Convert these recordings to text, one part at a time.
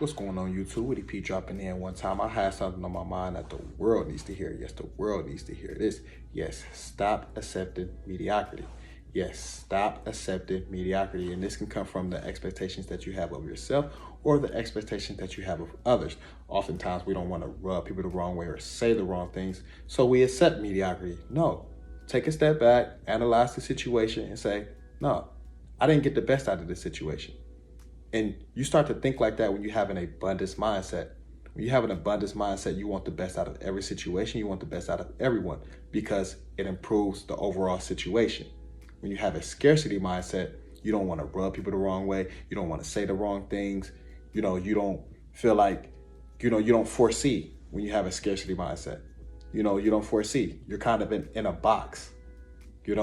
What's going on, YouTube? Woody P dropping in one time. I had something on my mind that the world needs to hear. Yes, the world needs to hear this. Yes, stop accepting mediocrity. Yes, stop accepting mediocrity. And this can come from the expectations that you have of yourself or the expectations that you have of others. Oftentimes, we don't want to rub people the wrong way or say the wrong things, so we accept mediocrity. No, take a step back, analyze the situation, and say, no, I didn't get the best out of this situation. And you start to think like that when you have an abundance mindset. When you have an abundance mindset, you want the best out of every situation. You want the best out of everyone because it improves the overall situation. When you have a scarcity mindset, you don't want to rub people the wrong way. You don't want to say the wrong things. You don't feel like, you don't foresee when you have a scarcity mindset. You don't foresee. You're kind of in a box, and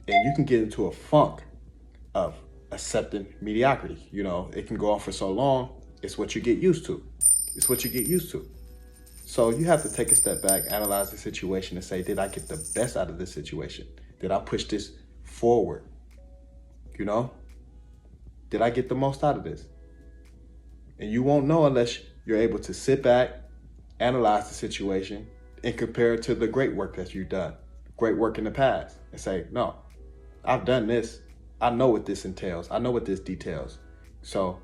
you can get into a funk of accepting mediocrity. It can go on for so long. It's what you get used to. It's what you get used to. So you have to take a step back, analyze the situation, and say, did I get the best out of this situation? Did I push this forward? Did I get the most out of this? And you won't know unless you're able to sit back, analyze the situation, and compare it to the great work that you've done, great work in the past, and say, no, I've done this. I know what this entails. I know what this details. So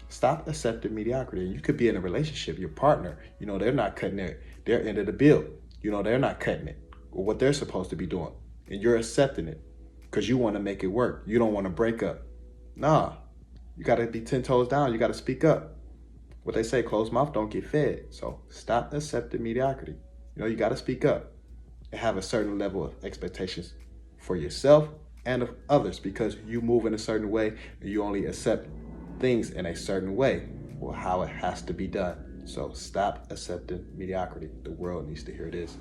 stop accepting mediocrity. You could be in a relationship, your partner, they're not cutting their end of the bill. They're not cutting it or what they're supposed to be doing. And you're accepting it because you want to make it work. You don't want to break up. Nah, you got to be 10 toes down. You got to speak up. What they say, closed mouth don't get fed. So stop accepting mediocrity. You got to speak up and have a certain level of expectations for yourself and of others, because you move in a certain way and you only accept things in a certain way or how it has to be done. So stop accepting mediocrity. The world needs to hear this.